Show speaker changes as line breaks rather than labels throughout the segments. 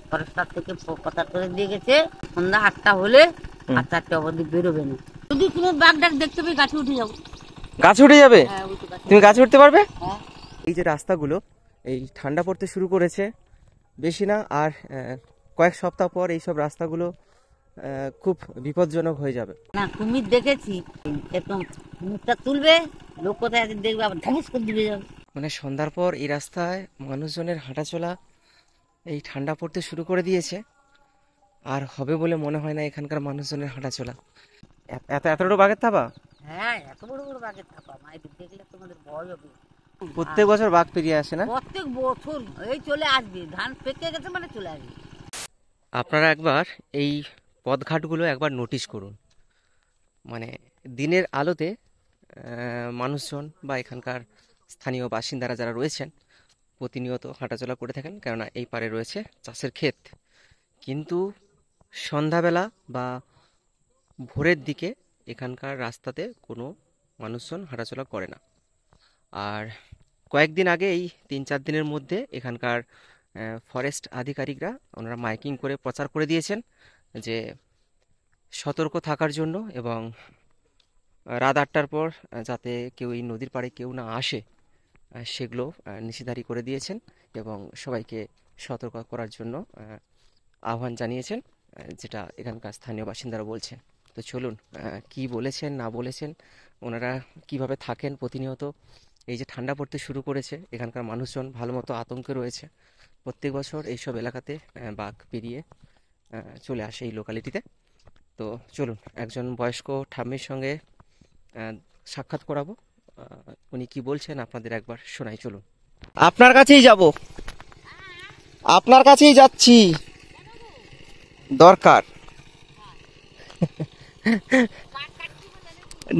Forster থেকে কথা করে দিয়ে গেছে সন্ধ্যা 8টা হলে 8টা অবধি বেরোবে না। যদি তুমি বাঘ ডাক দেখতে পেয়ে গাছে উঠে যাবো।
গাছে উঠে যাবে? তুমি গাছে উঠতে পারবে?
হ্যাঁ।
এই যে রাস্তাগুলো এই ঠান্ডা পড়তে শুরু করেছে বেশি না আর কয়েক সপ্তাহ পর এইসব রাস্তাগুলো খুব বিপজ্জনক হয়ে যাবে।
না কুমির দেখেছি, এরকম কুমিরটা তুলবে, লোক কোথায় আছে দেখবে, আবার ধামুস করে দিবে যাবে।
মানে সন্ধ্যার পর এই রাস্তায় মানুষজনের হাঁটাচলা এই ঠান্ডা পড়তে শুরু করে দিয়েছে, আর হবে বলে মনে হয় না এখানকার মানুষজনের হাঁটাচলা। এত বড় বাঘের থাবা?
হ্যাঁ, এত বড় বড় বাঘের থাপা, মায়ের দেখলে তোমাদের ভয় হবে।
প্রত্যেক বছর বাঘ পেরিয়ে আসে না?
প্রত্যেক বছর এই চলে আসবে, ধান পেকে গেছে মানে চলে আসবে।
আপনারা একবার এই পথঘাটগুলো একবার নোটিশ করুন, মানে দিনের আলোতে মানুষজন বা এখানকার স্থানীয় বাসিন্দারা যারা রয়েছেন প্রতিনিয়ত হাঁটাচলা করে থাকেন, কেননা এই পারে রয়েছে চাষের ক্ষেত। কিন্তু সন্ধ্যাবেলা বা ভোরের দিকে এখানকার রাস্তাতে কোনো মানুষজন হাঁটাচলা করে না। আর কয়েকদিন আগে এই 3-4 দিনের মধ্যে এখানকার ফরেস্ট আধিকারিকরা ওনারা মাইকিং করে প্রচার করে দিয়েছেন যে সতর্ক থাকার জন্য, এবং রাত 8টার পর যাতে কেউ এই নদীর পাড়ে কেউ না আসে সেগুলো নিষেধাজ্ঞা করে দিয়েছেন এবং সবাইকে সতর্ক করার জন্য আহ্বান জানিয়েছেন, যেটা এখানকার স্থানীয় বাসিন্দারা বলছেন। তো চলুন কি বলেছেন না বলেছেন, ওনারা কিভাবে থাকেন প্রতিনিয়ত। এই যে ঠান্ডা পড়তে শুরু করেছে, এখানকার মানুষজন ভালো মতো আতঙ্কে রয়েছে। প্রত্যেক বছর এইসব এলাকাতে বাঘ পেরিয়ে চলে আসে এই লোকালিটিতে। তো চলুন একজন বয়স্ক ঠাম্মির সঙ্গে সাক্ষাৎ করাবো, উনি কি বলছেন আপনাদের একবার শোনাই। চলুন, আপনার কাছেই যাব, আপনার কাছেই যাচ্ছি, দরকার।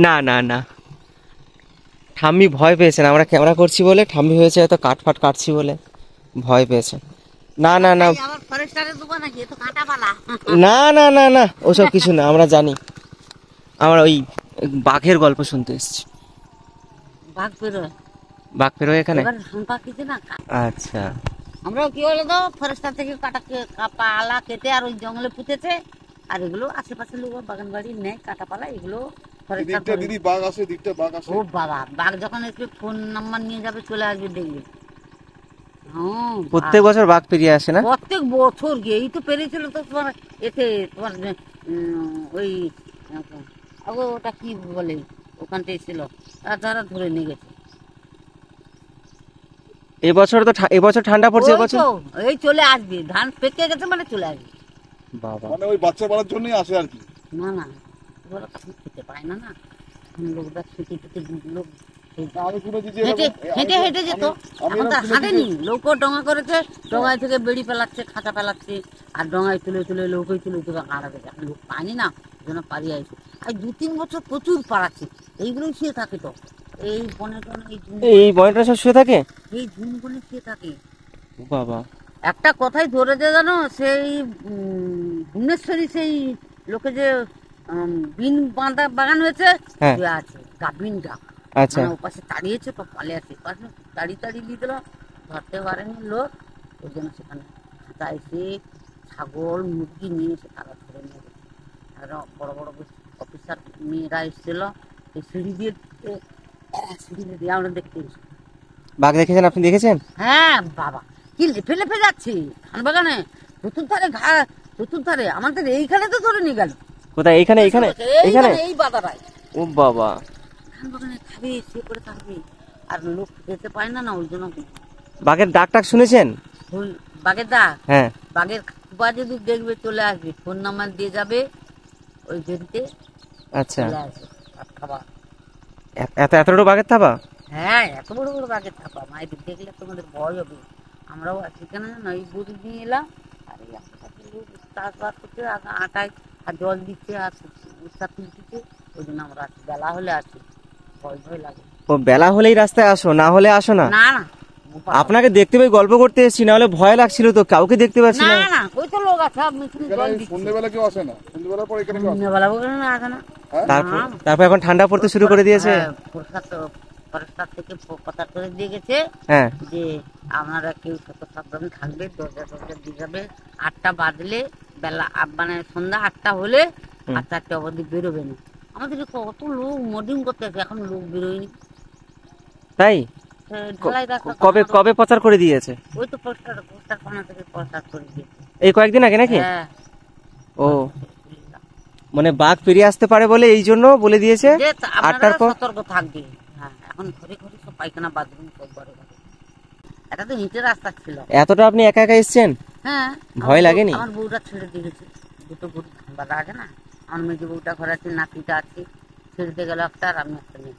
না না না, ঠাম্মি ভয় পেয়েছেন, আমরা ক্যামেরা করছি বলে ঠাম্মি হয়েছে হয়তো কাঠফাট কাটছি বলে ভয় পেয়েছে। না না না না না না না, ওসব কিছু না, আমরা জানি, আমরা ওই বাঘের গল্প শুনতে এসেছি। বাঘ পেরোয় এখানে? আচ্ছা,
আমরা কি বলে তো ফরেস্টার থেকে পালা কেটে আর ওই জঙ্গলে পুঁতেছে, আর এগুলো আশেপাশে লোক বাগান বাড়ি নেয় কাটাপালা, এগুলো ও বাবা, বাঘ যখন একটু ফোন নাম্বার নিয়ে যাবে চলে আসবে দেখবে।
প্রত্যেক বছর বাঘ পেরিয়ে আসে না?
প্রত্যেক বছর গিয়ে এই তো পেরিয়েছিল তো তোমার এতে, তোমার ওই ওটা কি বলে ওখানটা ছিল, তারা ধরে নিয়ে গেছে।
এবছর তো এবছর ঠান্ডা পড়ছে, এবছর
এই চলে আসবে, ধান পেকে গেছে মানে চলে আসবে।
বাবা,
মানে ওই বাচ্চা পালার জন্যই আসে আর কি?
না না, ওরা তখন খেতে পায় না, না লোকরা খেতে খেতে লোক হেঁটে হেঁটে যেত, এখন তো হাঁটেনি, লোকও ডঙা করেছে, ডঙায় থেকে বেড়ি পেলাচ্ছে, খাঁচা পেলাচ্ছে, আর ডঙায় তুলে তুলে লোকই তুলে তুলে কাঁড়াবে, এখন লোক পায়নি না, যেন পারিয়ে আসে। আর 2-3 বছর প্রচুর পাড়াচ্ছে, এইগুলোই শুয়ে থাকে তো, এই বনে
এই বনেটা সব শুয়ে থাকে,
এই ঝুম বনে শুয়ে থাকে।
বাবা, একটা
কথাই ধরেছে জানো, সেই ভুবনেশ্বরী সেই লোকে যে বিন বাঁধা বাগান হয়েছে আছে গাভিনটা,
আচ্ছা,
ওপাশে তাড়িয়েছে তো পালে আছে, তাড়িয়ে দিয়ে দিল, ধরতে পারেনি লোক, ওই জন্য সেখানে এসে ছাগল মুরগি নিয়ে এসে তারা ধরে নিয়ে গেছে। আর বড় বড় অফিসার মেয়েরা এসেছিল, এই সিঁড়ি দিয়ে আমরা দেখতে এসেছি।
বাঘ দেখেছেন? আপনি দেখেছেন?
হ্যাঁ বাবা, কি লেপে লেপে যাচ্ছে ধান বাগানে, চতুর্ধারে আমাদের এইখানে তো ধরে নিয়ে গেল।
কোথায়? এইখানে এইখানে এইখানে
এই বাদারায়।
ও বাবা,
ধান বাগানে খাবে, সে করে থাকবে, আর লোক যেতে পায় না, না ওই জন্য।
বাঘের ডাক টাক শুনেছেন?
বাঘের ডাক?
হ্যাঁ,
বাঘের খুবা যদি দেখবে চলে আসবে, ফোন নাম্বার দিয়ে যাবে ওই গেরিতে।
আচ্ছা,
খাবার
এত বড় বাঘের থাবা?
হ্যাঁ, এত বড় বড় বাঘের থাপা, মায়ের দেখলে তোমাদের ভয় হবে। আমরাও আছি কেন না, ওই বুড়ি নিয়ে এলাম, আর এই আশেপাশে লোক চাষবাস করছে, আটায় আর জল দিচ্ছে আর উৎসা তুলছে, ওই জন্য আমরা আছি। বেলা হলে আছি, ভয় ভয় লাগে।
ও, বেলা হলেই রাস্তায় আসো, না হলে আসো না?
না না,
আপনাকে দেখতে পেয়ে গল্প করতে এসেছি, না হলে ভয় লাগছিল তো, কাউকে দেখতে পাচ্ছি না।
না, ওই তো লোক আছে,
সন্ধ্যেবেলা কেউ আসে না? সন্ধ্যেবেলা পর এখানে কেউ আসে না?
সন্ধ্যেবেলা আসে না।
তারপর এখন ঠান্ডা পড়তে শুরু করে দিয়েছে।
ফরেস্টার থেকে কথা করে দিয়ে গেছে
হ্যাঁ
যে আপনারা কেউ সত সাবধানে থাকবে, দরজা টরজা দিয়ে যাবে, 8টা বাজলে বেলা মানে সন্ধ্যা 8টা হলে আর 4টে অবধি বেরোবে না। আমাদের কত লোক মর্নিং করতে আছে, এখন লোক বেরোয়নি।
তাই
ঢালাই রাস্তা তো
কবে
আমারও-
কবে প্রচার করে দিয়েছে?
ওই তো পোস্টার থানা থেকে প্রচার করে দিয়েছে।
এই কয়েকদিন আগে নাকি?
হ্যাঁ,
ও মানে বাঘ পেরিয়ে আসতে পারে বলে এই জন্য বলে দিয়েছে
যে
8টার
আপনারা
পর।
সতর্ক থাকবে। হ্যাঁ, এখন ঘরে ঘরে সব পায়খানা বাথরুম সব ঘরে ঘরে। এটা তো ইটের রাস্তা ছিল।
এতটা আপনি একা একা এসেছেন?
হ্যাঁ,
ভয় লাগেনি?
আমার বউটা ছেড়ে দিয়েছে, দুটো গরু বাঁধা আছে না, আমার মেয়ে বউটা ঘরে আছে, নাতিটা আছে, ছেড়ে দিয়ে গেল একটা, আর আমি একটা নেই।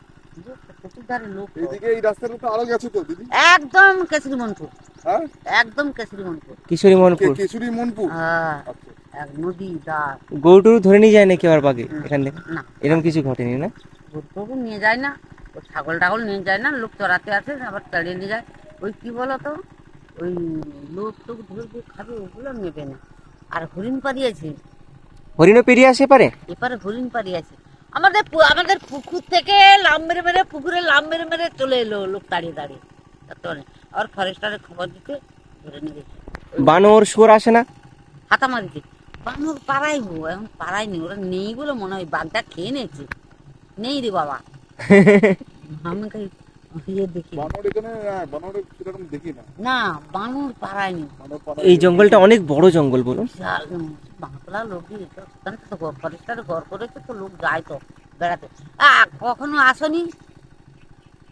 প্রতিদারে লোক তো।
এইদিকে এই রাস্তার মতো আরো গেছে তো দিদি।
একদম কেশরী মনপুর,
হ্যাঁ,
একদম কেশরী মনপুর।
কিশোরী মোহনপুর।
কেশুরি মনপুর।
হ্যাঁ,
আচ্ছা,
এক নদী দাঁড়।
গরু টরু ধরে নিয়ে যায় নাকি আবার বাঘে এখান থেকে?
না,
এরকম কিছু ঘটেনি না?
গরু নিয়ে যায় না, ও ছাগল টাগল নিয়ে যায় না, লোক চড়াতে আসে আবার তাড়িয়ে নিয়ে যায়। ওই কি বলতো, ওই লোক টোক ধরে যে খাবে ওগুলো নেবে না। আর হরিণ পাড়িয়েছে,
হরিণও পেরিয়ে আসে পারে?
এপারে হরিণ পাড়িয়েছে। আমাদের পুকুর থেকে লাম মেরে মেরে, পুকুরে লাম মেরে মেরে চলে এলো লোক দাঁড়িয়ে দাঁড়িয়ে। আর ফরেস্টারে খবর দিতে ধরে নিয়ে গেছে।
বানর শুয়োর আসে না?
হাতামারিতে বানর পাড়াইবো, এখন পাড়ায়নি, ওরা নেই বলে মনে হয়, বাঘটা খেয়ে নিয়েছে। নেই রে বাবা, আমি দেখি
বানর এখানে বানরের সেরকম দেখি না।
না, বানর পাড়ায়নি।
বানর পাড়া
এই জঙ্গলটা অনেক বড় জঙ্গল বলুন।
বাংলা লোক ফরেস্টারে ঘর করেছে তো, লোক যায় তো বেড়াতে। কখনো আসনি?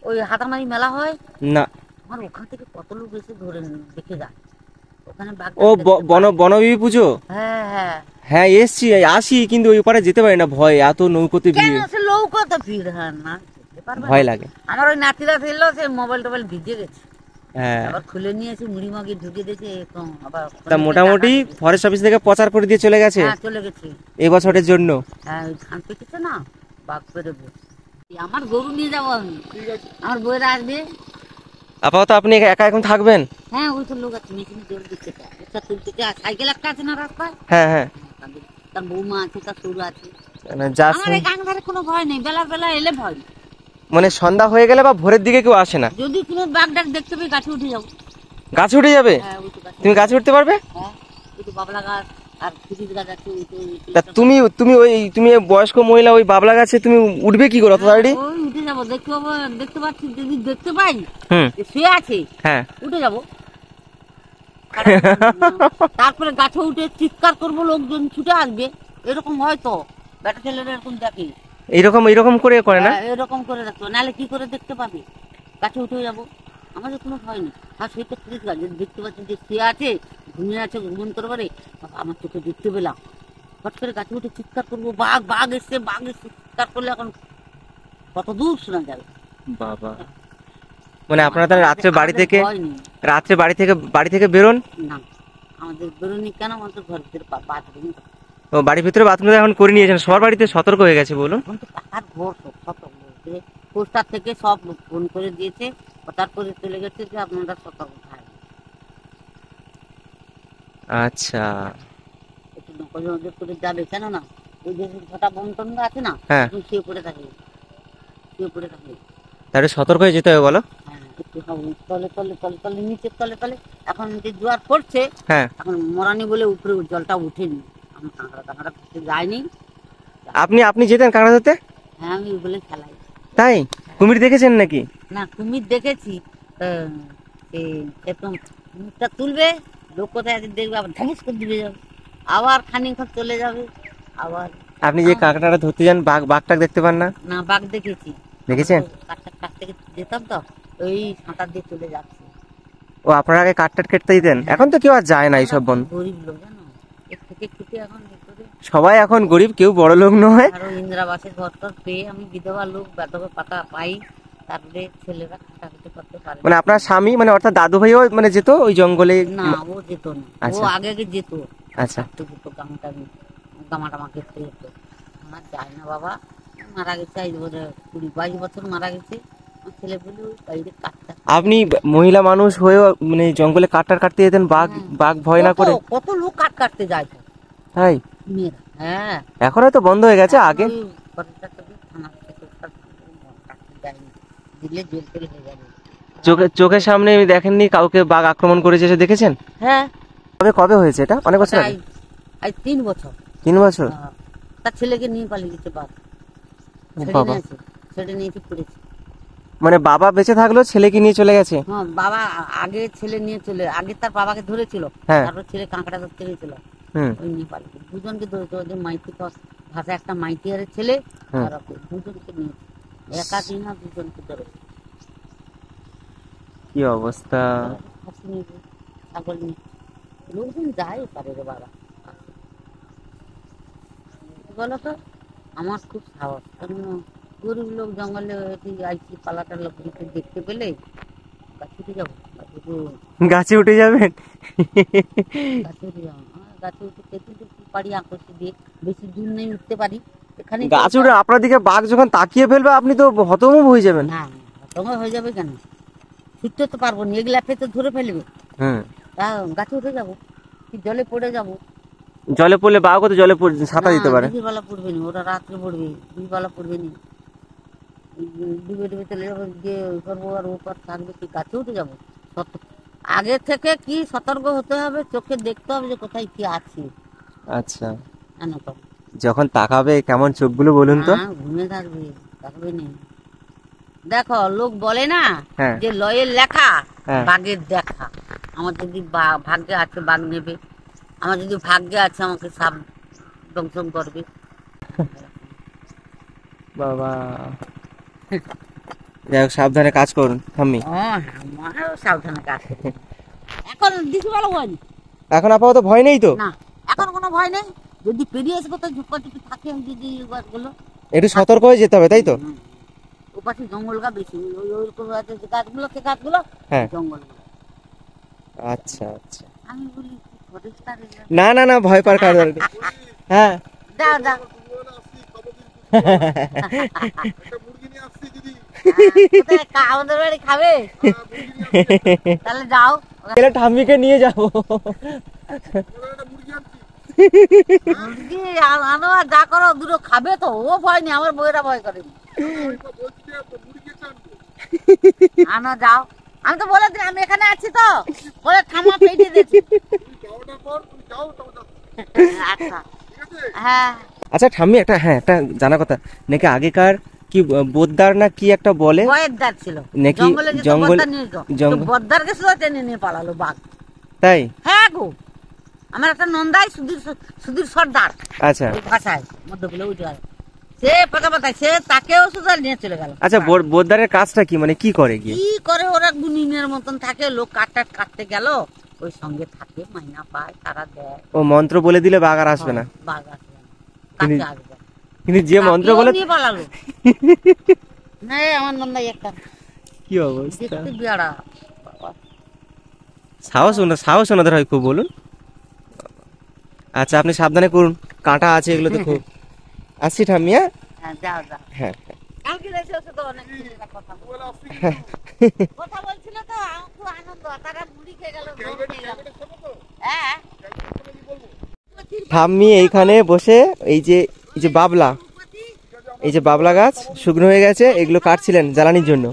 ওই হাতামারি মেলা হয়,
না।
আমার ওখান থেকে কত লোক এসে ধরে দেখে যায় ওখানে বাঘ।
ও বনবিবি পুজো?
হ্যাঁ হ্যাঁ,
হ্যাঁ এসছি, আসি, কিন্তু ওই পারে যেতে পারি না, ভয়, এত নৌকোতে
কেন
ভিড়,
সে লৌকো তো ভিড়। হ্যাঁ, না যেতে পারবে না।
ভয় লাগে।
আমার ওই নাতিরা ছিল, সে মোবাইল টোবাইল ভিজে গেছে,
হ্যাঁ,
আবার খুলে নিয়ে এসে মুড়ি মাগি ঢুকে দিয়েছে এরকম, আবার
তা মোটামুটি ফরেস্ট অফিস থেকে প্রচার করে দিয়ে চলে গেছে
হ্যাঁ চলে গেছে।
এই বছরের জন্য।
হ্যাঁ, ওই ধান পেকেছে না, বাঘ বেরোবে। আমার গরু নিয়ে যাবো আমি,
ঠিক আছে।
আমার বইয়েরা আসবে।
আপাতত আপনি একা এখন থাকবেন?
হ্যাঁ, ওই তো লোক আছে, মেশিনে জল দিচ্ছে, একটা তুলতেছে, আর সাইকেল একটা আছে না রাস্তায়,
হ্যাঁ হ্যাঁ,
তার বৌমা আছে, তার সরু আছে।
যা
আমার এই গাং ধারে কোনো ভয় নেই, বেলা বেলা এলে ভয় নেই।
মানে সন্ধ্যা হয়ে গেলে বা ভোরের দিকে কেউ আসে না?
যদি তুমি বাঘ ডাক দেখতে পাই, গাছে উঠে যাবো।
গাছে উঠে যাবে?
হ্যাঁ, ওই তো গাছে।
তুমি গাছে উঠতে পারবে?
হ্যাঁ, ওই তো বাবলা গাছ আর খিরিস গাছ আছে, ওই তো
তা তুমি বয়স্ক মহিলা ওই বাবলা গাছে তুমি উঠবে কি করে অত তাড়াতাড়ি?
ওই উঠে যাবো, দেখতে পাবো, দেখতে পাচ্ছি, যদি দেখতে পাই
হুম,
যে শুয়ে আছে,
হ্যাঁ।
উঠে যাবো। তারপরে গাছে উঠে চিৎকার করবো, লোকজন ছুটে আসবে, এরকম হয় তো। বেটা ছেলেরা এরকম দেখে,
এইরকম করে করে না?
এরকম করে দেখতো, নাহলে কি করে দেখতে পাবে? গাছে উঠে যাবো, আমাদের কোনো ভয় নেই। আর সেই তো খিরিস গাছ, যদি দেখতে পাচ্ছি যে শুয়ে আছে, ঘুমিয়ে আছে, ঘুমন করবে রে, আমার চোখে দেখতে পেলাম, হট করে গাছে উঠে চিৎকার করবো, বাঘ বাঘ এসছে, বাঘ এসছে, চিৎকার করলে এখন কত দূর শোনা যাবে।
বাবা, মানে আপনারা তাহলে রাত্রে বাড়ি
আমাদের
থেকে
ভয় নেই।
বাড়ি থেকে বেরোন
না, আমাদের বেরোনি কেন, আমাদের ঘর ভিতরে বাথরুম।
ও বাড়ির ভিতরে বাথরুম এখন করে নিয়েছেন, সবার বাড়িতে সতর্ক হয়ে গেছে বলুন।
এখন তো পাকার ঘর, সব বলতে পোস্টার থেকে সব ফোন করে দিয়েছে, প্রচার করে চলে গেছে যে আপনারা সতর্ক থাকবেন।
আচ্ছা,
একটু নজর করে যাবে, কেন না ওই যে ছটা বন্টন আছে না,
হ্যাঁ।
এখন শুয়ে পড়ে থাকে, শুয়ে পড়ে থাকে।
তাহলে সতর্ক হয়ে যেতে হবে বলো।
হ্যাঁ, একটু তলে তলে তলে তলে নিচে তলে তলে, এখন যে জোয়ার পড়ছে,
হ্যাঁ,
এখন মরানি বলে উপরে জলটা উঠেনি, আমি কাঁকড়া ধরতে যাইনি।
আপনি যেতেন কাঁকড়া ধরতে?
হ্যাঁ, আমি ওই বলে খেলাই।
তাই? কুমির দেখেছেন নাকি?
না, কুমির দেখেছি, এরকম কুমিরটা তুলবে, লোক কোথায় আছে দেখবে, আবার ধামিস করে দিবে যাবে, আবার খানিকক্ষণ চলে যাবে, আবার।
আপনি যে কাঁকড়াটা ধরতে যান, বাঘটা দেখতে পান না?
না, বাঘ দেখেছি।
দেখেছেন?
কাছ থেকে যেতাম তো, ওই সাঁতার দিয়ে চলে যাচ্ছে।
ও আপনারা আগে কাঠটাট কেটে দিতেন, এখন তো কেউ আর যায় না এইসব বন্ধ।
গরিব লোক জানো, এর থেকে খেতে এখন এ করে।
সবাই এখন গরিব, কেউ বড় লোক নয়।
আরো ইন্দিরাবাসের ঘর টর পেয়ে আমি বিধবা লোক, বেধবা পাতা পাই, তারপরে ছেলেরা খাটাখাটি করতে পারে।
মানে আপনার স্বামী, মানে অর্থাৎ দাদু ভাইও মানে যেত ওই জঙ্গলে?
না, ও যেত না, ও
আচ্ছা।
আগে যেত,
আচ্ছা,
যেত গামাটামা কেটে যেত। আমার যায় না বাবা, মারা গেছে, আজ বোধ 20-22 বছর মারা গেছে। আমার ছেলে বলে বাইরে কাটতে।
আপনি মহিলা মানুষ হয়েও মানে জঙ্গলে কাঠটার কাটতে যেতেন, বাঘ ভয় না করে?
কত লোক কাটতে যায় তো
তাই?
মেয়েরা। হ্যাঁ,
এখন হয়তো বন্ধ হয়ে গেছে, আগে
ওই ফরেস্টার থেকে থানা থেকে কাটতে যায়নি। দিলে জেল টেল হয়ে যাবে।
চোখের সামনে আমি দেখেননি কাউকে বাঘ আক্রমণ করেছে এসে দেখেছেন?
হ্যাঁ,
কবে কবে হয়েছে এটা? অনেক বছর আগে?
আজ 3 বছর।
3 বছর?
হ্যাঁ, তার ছেলেকে নিয়ে পালিয়ে গেছে বাঘ।
বাবা,
ছেড়ে নিয়ে পড়েছে।
মানে বাবা বেঁচে থাকলো ছেলেকে নিয়ে চলে গেছে?
হ্যাঁ, বাবা আগে ছেলে নিয়ে চলে, আগে তার বাবাকে ধরেছিল,
হ্যাঁ।
তারপর ছেলে কাঁকড়া ধরতে গেছিল, ওই নিয়ে পালিয়ে দুজনকে ধরেছে। ওদের মাইতি ভাষা একটা মাইতিয়ারের ছেলে, আর ওকে দুজনকে নিয়েছে, একা দিন না দুজনকে ধরেছে।
কি অবস্থা!
হাসি নিয়ে ছাগল নিয়ে লোকজন যায় পারে রে বাবা। বলো তো, আমার খুব সাহস, কারণ গরিব লোক জঙ্গলে আইসি পালাটা লোক দেখতে পেলে গাছে উঠে যাবো,
গাছে উঠে যাবেন?
গাছে উঠে যাবো, গাছে উঠে কিন্তু পারি আকর্ষি দিয়ে, বেশি দূর নেই উঠতে পারি এখানে।
গাছে উঠে আপনার দিকে বাঘ যখন তাকিয়ে ফেলবে আপনি তো হতভম্ব হয়ে যাবেন।
না, তোমার হয়ে যাবে কেন, ছুটতে তো পারবো না, এগুলা তো ধরে ফেলবে। তা গাছে উঠে যাবো, কি জলে পড়ে যাবো।
জলে পড়লে বাঘও তো জলে সাঁতার দিতে পারে।
দিনের বেলা পড়বে না, ওরা রাত্রে পড়বে, দুবেলা পড়বে না, ডুবে ডুবে চলে যাবো, গিয়ে ওই করবো আর ওপর থাকবে, কি গাছে উঠে যাবো। আগে থেকে কি সতর্ক হতে হবে, চোখে দেখতে হবে যে কোথায় কি আছে।
আচ্ছা,
এরকম
যখন তাকাবে কেমন চোখগুলো বলুন তো?
ঘুমে থাকবে, তাকবে নেই। দেখো, লোক বলে না
হ্যাঁ।
যে লয়ের লেখা
হ্যাঁ।
বাঘের দেখা। আমার যদি ভাগ্যে আছে বাঘ নেবে, আমার যদি ভাগ্যে আছে আমাকে সাপ দংশন করবে।
বাবা, যাই হোক, সাবধানে কাজ করুন ঠাম্মি।
আমারও সাবধানে কাজ করতে। এখন দিশু ভালো ভয় নেই,
এখন আপাতত ভয় নেই তো?
না, এখন কোনো ভয় নেই। যদি পেরিয়ে এসে কোথাও ঝুপকাঝুপি থাকে, যদি গাছগুলো
একটু সতর্ক হয়ে যেতে হবে, তাই তো?
ও পাশে জঙ্গল গা বেশি, ওই আছে যে গাছগুলো, সে গাছগুলো জঙ্গলগুলো।
আচ্ছা আচ্ছা,
আমি বলি ফরেস্টার,
না না না, ভয় পাওয়ার কারণ নেই। হ্যাঁ,
দাও দাও, আমাদের বাড়ি খাবে, তাহলে যাও,
ঠাম্মিকে নিয়ে যাবো।
মুরগি আনো আর যা করো, দুটো খাবে তো, ও ভয় নেই, আমার বউয়েরা ভয় করেনি। আনো, যাও, আমি তো বলে দিই আমি এখানে আছি তো, বলে থামা পেটে দিয়েছি। আচ্ছা, হ্যাঁ।
আচ্ছা ঠাম্মি, একটা জানা কথা, নাকি আগেকার কি বোদ্দার না কি একটা বলে,
বয়েদ্দার ছিল
নাকি
জঙ্গল,
জঙ্গল
বদ্দারকে শুধু টেনে নিয়ে পালালো বাঘ।
তাই?
হ্যাঁ গো, আমার একটা নন্দাই সুধীর সর্দার,
আচ্ছা,
ভাষায় মধ্যগুলো উঠে গেল, সে পাতায় সে তাকেও শুধু নিয়ে চলে গেল।
আচ্ছা, বোদ্দারের কাজটা কি, মানে কি করে গিয়ে?
কি করে, ওরা গুনিনের মতন থাকে, লোক কাটতে গেল, ওই সঙ্গে থাকে, মাইনা পায়, তারা দেয়।
ও মন্ত্র বলে দিলে বাঘ আর আসবে না?
বাঘ আসবে না, কাছে আসবে।
কিন্তু যে মন্ত্র বলে
নিয়ে পালালো। না, আমার নন্দাই একটা,
কি অবস্থা!
দেখতে বিয়ারা বাবা,
সাহস ওনাদের হয় খুব, বলুন। আচ্ছা, আপনি সাবধানে করুন, কাঁটা আছে এগুলো তো খুব। আসছি ঠাম্মি।
হ্যাঁ, যাও যাও।
হ্যাঁ,
কালকে এসে তো অনেক কথা বলছিল তো, আমার খুব আনন্দ, তারা মুড়ি খেয়ে গেল। হ্যাঁ,
ঠাম্মি এইখানে বসে এই যে বাবলা গাছ শুকনো হয়ে গেছে, এগুলো কাটছিলেন জ্বালানির জন্য।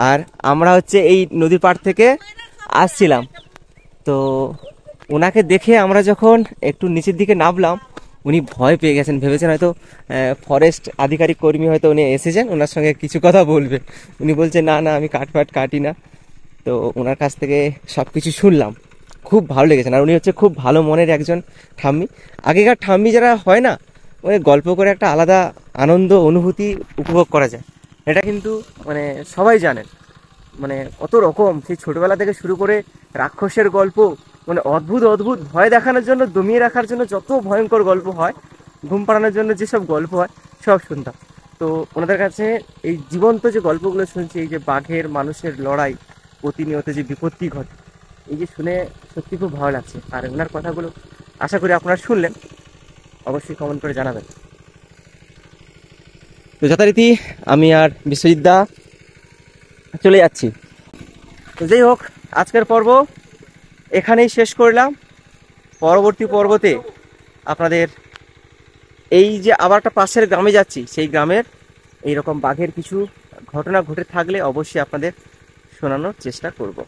আর আমরা হচ্ছে এই নদীর পাড় থেকে আসছিলাম, তো ওনাকে দেখে আমরা যখন একটু নিচের দিকে নামলাম, উনি ভয় পেয়ে গেছেন, ভেবেছেন হয়তো ফরেস্ট আধিকারিক কর্মী হয়তো উনি এসেছেন, ওনার সঙ্গে কিছু কথা বলবে। উনি বলছে না না, আমি কাঠ কাটি না। তো ওনার কাছ থেকে সব কিছু শুনলাম, খুব ভালো লেগেছে। আর উনি হচ্ছে খুব ভালো মনের একজন ঠাম্মি। আগেকার ঠাম্মি যারা হয় না, ওই গল্প করে একটা আলাদা আনন্দ অনুভূতি উপভোগ করা যায়, এটা কিন্তু মানে সবাই জানেন। মানে কত রকম, সেই ছোটবেলা থেকে শুরু করে রাক্ষসের গল্প, মানে অদ্ভুত ভয় দেখানোর জন্য, দমিয়ে রাখার জন্য যত ভয়ঙ্কর গল্প হয়, ঘুম পাড়ানোর জন্য যেসব গল্প হয়, সব শুনতাম। তো ওনাদের কাছে এই জীবন্ত যে গল্পগুলো শুনছি, এই যে বাঘের মানুষের লড়াই, প্রতিনিয়ত যে বিপত্তি ঘটে, এই যে শুনে সত্যি খুব ভালো লাগছে। আর ওনার কথাগুলো আশা করি আপনারা শুনলেন, অবশ্যই কমেন্ট করে জানাবেন। তো যথারীতি আমি আর বিশ্বজিৎ দা চলে যাচ্ছি। তো যাই হোক, আজকের পর্ব এখানেই শেষ করলাম। পরবর্তী পর্বতে আপনাদের এই যে আবার একটা পাশের গ্রামে যাচ্ছি, সেই গ্রামের এইরকম বাঘের কিছু ঘটনা ঘটে থাকলে অবশ্যই আপনাদের শোনানোর চেষ্টা করব।